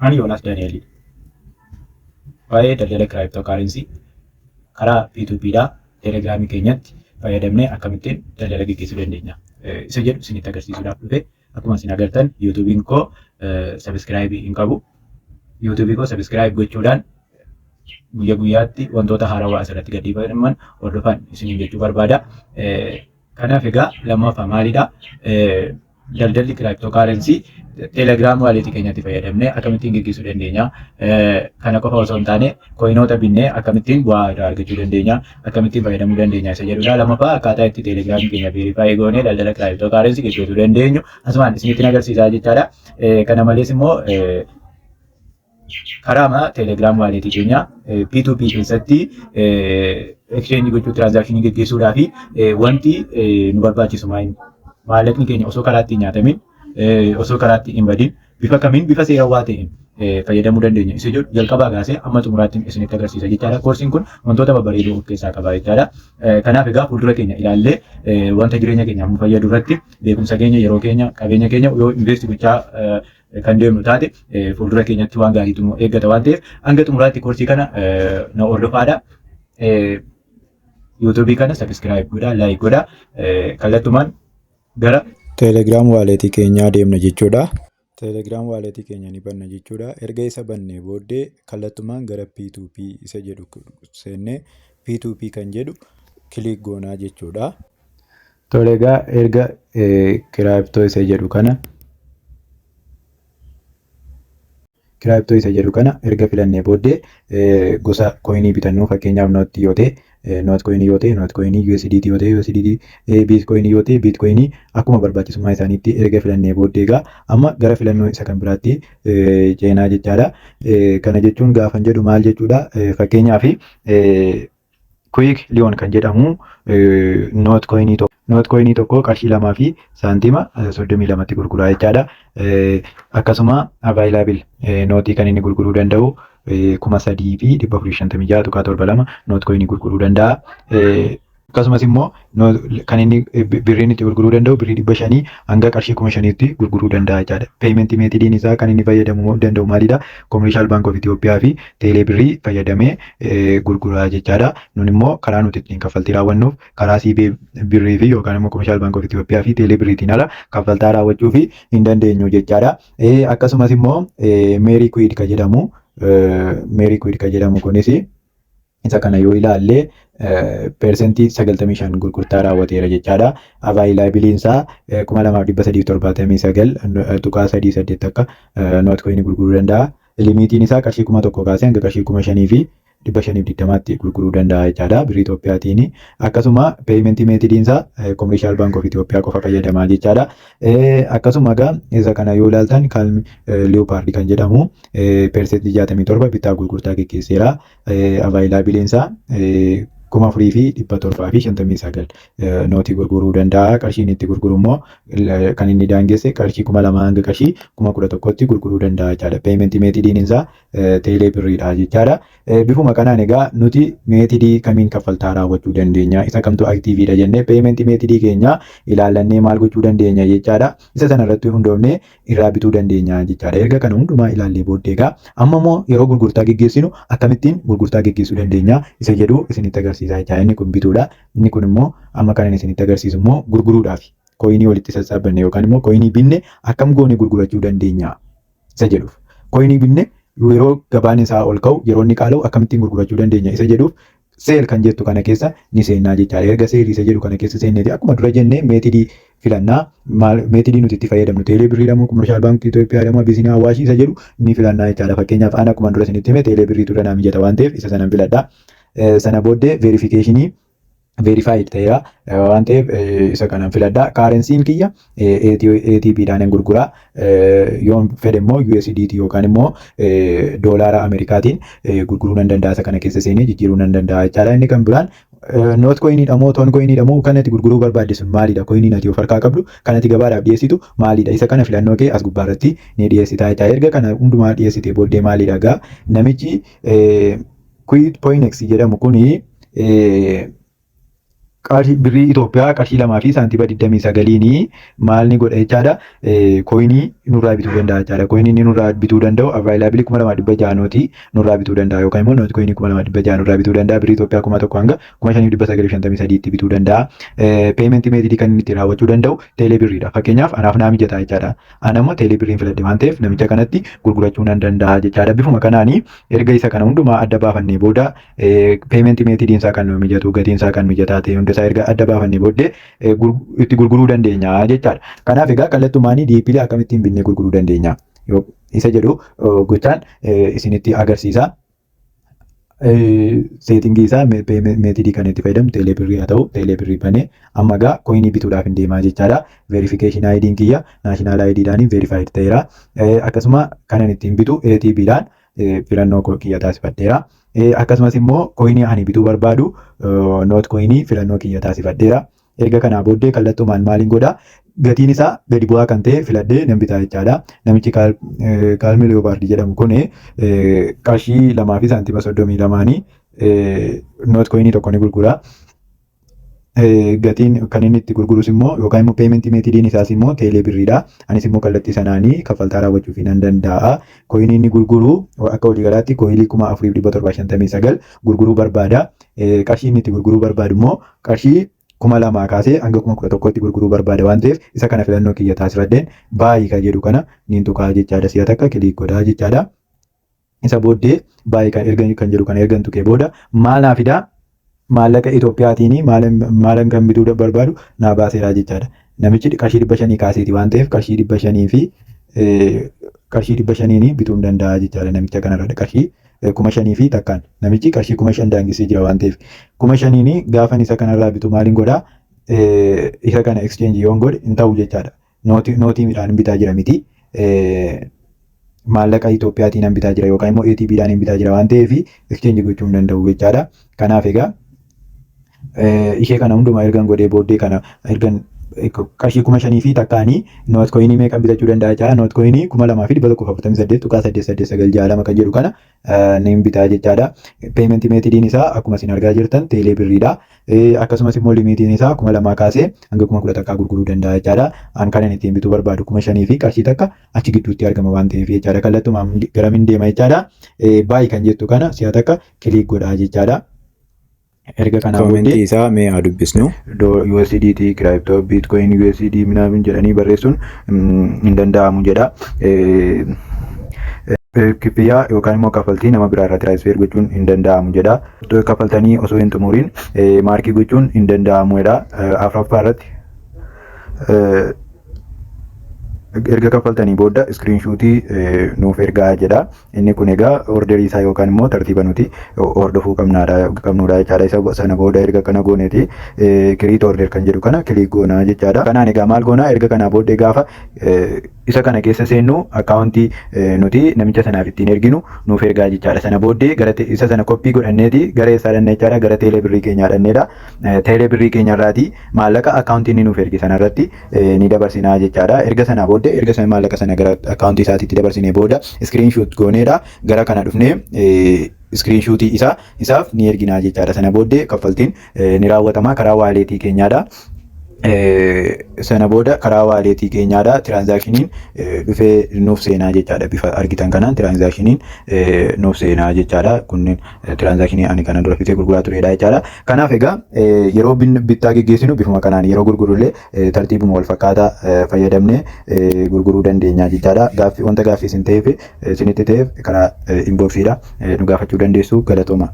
Ani Yoonaas Daani'elidha. Waa'ee daldala kiraayiptookaarensii karaa P2Pdhaa teelegiraamii keenyatti fayyadamnee akkamittiin daldala gaggeessuu dandeenya. Isa jedhu isinitti agarsiisuudhaaf dhufe. Akkuma isin agartan yuutuubiin koo sabiskiraayibii hin qabu. Yuutuubii koo sabiskiraayib gochuudhaan guyyaa guyyaatti wantoota haarawaa asirratti gadhiifaman hordofan isiniin jechuu barbaada. Kanaaf egaa lammaffaa maalidha? Daldalli kiraayiptookaarensii teelegiraam waaleetii keenyatti fayyadamnee akkamittiin gaggeessuu dandeenya. Kana qofa osoo hin taane kooyinoota binnee akkamittiin bu'aa irraa argachuu dandeenya. Akkamittiin fayyadamuu dandeenya isa jedhudha. Lammaffaa akkaataa itti teelegiraamii keenya veerifaayii goonee daldala kiraayiptookaarensii gaggeessuu dandeenyu asumaan isinitti agarsiisaa jechaadha. Kana malees immoo karaa teelegiraam waaleetii keenya P2P keessatti exchange gochuu tiraansaakshinii gaggeessuudhaa fi wanti nu barbaachisu maallaqni keenya osoo karaatti hin nyaatamin osoo karaatti hin badin bifa kamiin bifa seerawaa ta'een fayyadamuu dandeenya. Isa jedhu jalqabaa kaasee amma xumuraatti isinitti agarsiisa jechaadha. Koorsiin kun wantoota babbareedoo of keessaa qaba jechaadha. Kanaaf egaa fuuldura keenya ilaallee wanta jireenya keenyaaf nu fayyadu irratti beekumsa keenya, yeroo keenya, qabeenya keenya yoo investi gochaa kan deemnu taate fuuldura keenyatti waan gaariitu nu eeggata waan ta'eef hanga xumuraatti koorsii kana na hordofaadha. Yuutuubii kana sabiskiraayib godhaa, laayik godhaa. Kallattumaan gara teelegiraam waaleetii keenyaa deemna jechuudha. Teelegiraam waaleetii keenya ni banna jechuudha. Erga isa bannee booddee kallattumaan gara P2P isa jedhu seennee P2P kan jedhu kiliik goonaa jechuudha. Tole egaa erga kiraayiptoo isa jedhu kana erga filannee booddee gosa kooyinii bitannu fakkeenyaaf nootti yoo ta'e noot kooyinii yoo ta'e noot kooyinii USDT yoo ta'e USDT biitkooyinii yoo ta'e biitkooyinii akkuma barbaachisummaa isaaniitti erga filannee booddee egaa amma gara filannoo isa kan biraatti ceenaa jechaadha. Kana jechuun gaafan jedhu maal jechuudha fakkeenyaaf Quick Lion kan jedhamu noot kooyinii tokko qarshii 2 fi saantima 32tti gurguraa jechaadha. Akkasuma available nootii kan inni gurguruu danda'u 3,456 tuqaa 72 noot kooyinii gurguruu danda'a. Akkasumas immoo kan inni birriin itti gurguruu danda'u birrii 500 hanga qarshii 5,000tti gurguruu danda'a jechaadha. Peeyimenti meetidiin isaa kan inni fayyadamuu danda'u maalidha? Koomershaal Baank of Itoophiyaa fi Teelee Birrii fayyadamee gurguraa jechaadha. Nun immoo karaa nuti ittiin kaffaltii raawwannuuf karaa CB Birrii fi yookaan immoo Koomershaal Baank of Itoophiyaa fi Teelee Birriitiin ala kaffaltaa raawwachuu fi hin dandeenyu jechaadha. Akkasumas immoo Meerii Kuwiid kan jedhamu kunis isa kana yoo ilaalle persentii 95 gurgurtaa raawwateera jechaadha. Avaayilabiliin isaa 2,379 tuqaa 38 akka noot kooyinii gurguruu danda'a. Limiitiin isaa qarshii 1,000 kaasee hanga qarshii 5,520tti gurguruu danda'a jechaadha birrii Itoophiyaatiin. Akkasuma peeyimenti meetidiin isaa Koomershaal Baank of Itoophiyaa qofa fayyadamaa jechaadha. Akkasuma egaa isa kana yoo ilaaltan Kaalmi Leepaard kan jedhamu persentii 67 bittaa gurgurtaa gaggeesseera. Avaayilabiliin isaa 4,759 nootii gurguruu danda'a. Qarshiin itti gurguru immoo kan inni daangesse qarshii 2,000 hanga qarshii 11,000tti gurguruu danda'a jechaadha. Peeyimenti meetidiin isaa Teelee Birriidha jechaadha. Bifuma kanaan egaa nuti meetidii kamiin kaffaltaa raawwachuu dandeenya? Isa kamtu aktiiviidha jennee peeyimenti meetidii keenya ilaalannee maal gochuu dandeenya jechaadha. Isa sana irratti hundoofnee irraa bituu dandeenya jechaadha. Erga kana hundumaa ilaallee booddee egaa amma immoo yeroo gurgurtaa gaggeessinu akkamittiin gurgurtaa gaggeessuu dandeenya isa jedhu isinitti agarsiisaa jechaadha. Inni kun bituudha. Inni kun immoo amma kan isinitti agarsiisu immoo gurguruudhaaf kooyinii walitti sassaabbanne yookaan immoo kooyinii binne akkam goone gurgurachuu dandeenya isa jedhuuf. Kooyinii binne yeroo gabaan isaa ol ka'u yeroo inni qaala'u akkamittiin gurgurachuu dandeenya isa jedhuuf seel kan jettu kana keessa ni seennaa jechaadha. Erga seelii isa jedhu kana keessa seenneeti akkuma dura jennee meetidii filannaa meetidii nuti itti fayyadamnu Teelee Birrii jedhamu Koomershaal Baank Itoophiyaa jedhamu Abiisiiniyaa Awaashii isa jedhu ni filannaa jechaadha. Fakkeenyaaf ana akkuma dura isinitti hime Teelee Birriitu irra naa mijata waan ta'eef isa sanan filadha. Sana booddee veerifikeeshinii veerifaayid ta'eera waan ta'eef isa kanan filadha. Kaarensiin kiyya ATPdhaan gurguraa yoon fedhe immoo USDT yookaan immoo doolaara Ameerikaatiin gurguruu nan danda'a. Isa kana keessa seenee jijjiiruu nan danda'a jechaadha. Inni kan biraan noot kooyiniidha moo toon kooyiniidha moo kanatti gurguruu barbaadde sun maalidha? Kooyiniin ati of harkaa qabdu kanatti gabaadhaaf dhiyeessitu maalidha? Isa kana filannoo kee as gubbaarratti ni dhiyeessita jechaadha. Erga kana hundumaa dhiyeessite booddee maalidha egaa namichi Quid Poinex jedhamu kuni qarshii birrii Itoophiyaa qarshii 2 fi saantiima 29 maal ni godha jechaadha. Koinii nurraa bituu danda'a jechaadha. Koinii inni nurraa bituu danda'u availability 2600 nooti nurraa bituu danda'a yookaan immoo nooti koinii 2600 nurraa bituu danda'a. Birrii Itoophiyaa 1000 hanga 5953 tti bituu danda'a. Payment method kan inni itti raawwachuu danda'u teelee birriidha. Fakkeenyaaf anaaf naa mijataa jechaadha. Ana immoo teelee birriin filadhe waan ta'eef namicha kanatti gurgurachuu nan danda'a jechaadha. Bifuma kanaanii erga isa kana hundumaa adda baafannee booda payment method isaa kan nu mijatu gatiin isaa kan mijataa ta'e hunda isaa erga adda baafannee booddee itti gurguruu dandeenya jechaadha. Kanaaf egaa kallattumaanii diipilee akkamittiin binnee gurguruu dandeenya isa jedhu gochaan isinitti agarsiisa. Seetingii isaa meetidii kan itti fayyadamu teelee birrii haa ta'u teelee birrii banee amma egaa koinii bituudhaaf hin deemaa jechaadha. Verification ID'n kiyya naashinaal ID'dhaan verified ta'eera. Akkasuma kanan ittiin bitu ATB'dhaan filannoo kiyya taasifadheera. Akkasumas immoo koinii ani bituu barbaadu noot koinii filannoo kiyya taasifadheera. Erga kanaa booddee kallattumaan maaliin godhaa gatiin isaa gadi bu'aa kan ta'e filadhee nan bitaa jechaadha. Namichi Kaalmii Leeyopaard jedhamu kun qarshii 2 fi saantiima 32 noot koinii tokko ni gurgura. Gatiin kan inni itti gurgurus immoo yookaan immoo payment methodiin isaas immoo teelee birriidha. Anis immoo kallattii sanaanii kaffaltaa raawwachuuf nan danda'a. Koinii inni gurguru akka waliigalaatti koinii 4759 gurguruu barbaada. Qarshii inni itti gurguruu barbaadu immoo qarshii 2000 kaasee hanga 11,000tti gurguruu barbaada waan ta'eef isa kana filannoo kiyya taasifadheen baay'ee kan jedhu kana niin tuqaa jechaadha. Si'a takka kiliik godhaa jechaadha. Isa booddee baay'ee kan ergan kan jedhu kana ergan tuqee booda maal naa fidaa maallaqa Itoophiyaatiin maalan kan bituu barbaadu naa baaseera jechaadha. Namichi qarshii 500 kaaseeti waan ta'eef qarshii 500 fi qarshii 500 bituu hin danda'a jechaadha. Namicha kanarra qarshii 5,000 fi takkaan namichi qarshii 5,000 daangisee jira waan ta'eef 5,000 gaafan isa kanarraa bitu maaliin godhaa isa kana exchange yoon godhe hin ta'u jechaadha. Nootii midhaan bitaa jira miti. Maallaqa Itoophiyaatiin bitaa jira yookaan immoo ATB'dhaan bitaa jira waan ta'eef exchange gochuu hin danda'u jechaadha. Kanaaf egaa ishee kana hundumaa ergan godhee booddee kana ergan qarshii 5,000 fi takkaanii noot koinii meeqan bitachuu danda'a jechaadha. Noot koinii 2,148.896 kan jedhu kana ni bitaa jechaadha. Payment methodiin isaa akkuma isin argaa jirtan teelee birriidha. Akkasumas immoo limitiin isaa 2,000 kaasee hanga 10,000 gurguruu danda'a jechaadha. An kanan ittiin bituu barbaadu 5,000 fi qarshii takka achi gidduutti argama waan ta'eef jechaadha. Kallattumaan garamiin deema jechaadha. Baay'ee kan jettu kana si'a takka kiliik godhaa jechaadha. Erga kana booddee isaa mee haa dubbisnu. USDT, crypto, Bitcoin, USD minaamin jedhanii barreessuun hin danda'amu jedha. Kifiyyaa yookaan immoo kaffaltii nama biraa irraa tiraansfer gochuun hin danda'amu jedha. Kaffaltanii osoo hin xumuriin maarkii gochuun hin danda'amu jedha. Afuraffaa irratti erga kaffaltanii booda iskiriinshuutii nuuf ergaa jedha. Inni kun egaa orderii isaa yookaan immoo tartiiba nuti hordofuu qabnudha jechaadha. Isa sana booda erga kana gooneeti kiriit order kan jedhu kana kiliik goonaa jechaadha. Kanaan egaa maal goonaa erga kanaa booddee gaafa isa kana keessa seennu akkaawuntii nuti namicha sanaaf ittiin erginu nuuf ergaa jechaadha. Sana booddee gara isa sana koppii godhanneeti gara eessaa dhannee jechaadha gara teelee birrii keenyaa dhanneedha. Teelee birrii keenyarraati maallaqa akkaawuntii inni nuuf ergi sanarratti ni dabarsinaa jechaadha. Erga sana booddee erga sana maallaqa sana gara akkaawuntii isaatiitti dabarsinee booda iskiriinshuut gooneedha gara kana dhufnee iskiriinshuutii isaaf ni erginaa jechaadha. Sana booddee kaffaltiin ni raawwatama karaa waaleetii keenyaadha. Sana booda karaa waaleetii keenyaadha tiraanzaakshiniin dhufee nuuf seenaa jechaadha. Bifa argitan kanaan tiraanzaakshiniin nuuf seenaa jechaadha. Kunneen tiraanzaakshinii ani kana dura fitee gurguraa turedha jechaadha. Kanaaf egaa yeroo bittaa geggeessinu bifuma kanaan yeroo gurgurullee tartiibuma wal fakkaataa fayyadamnee gurguruu dandeenya jechaadha. Wanta gaaffii isin ta'eef isinitti ta'eef karaa inboksiidha nu gaafachuu dandeessu. Galatooma.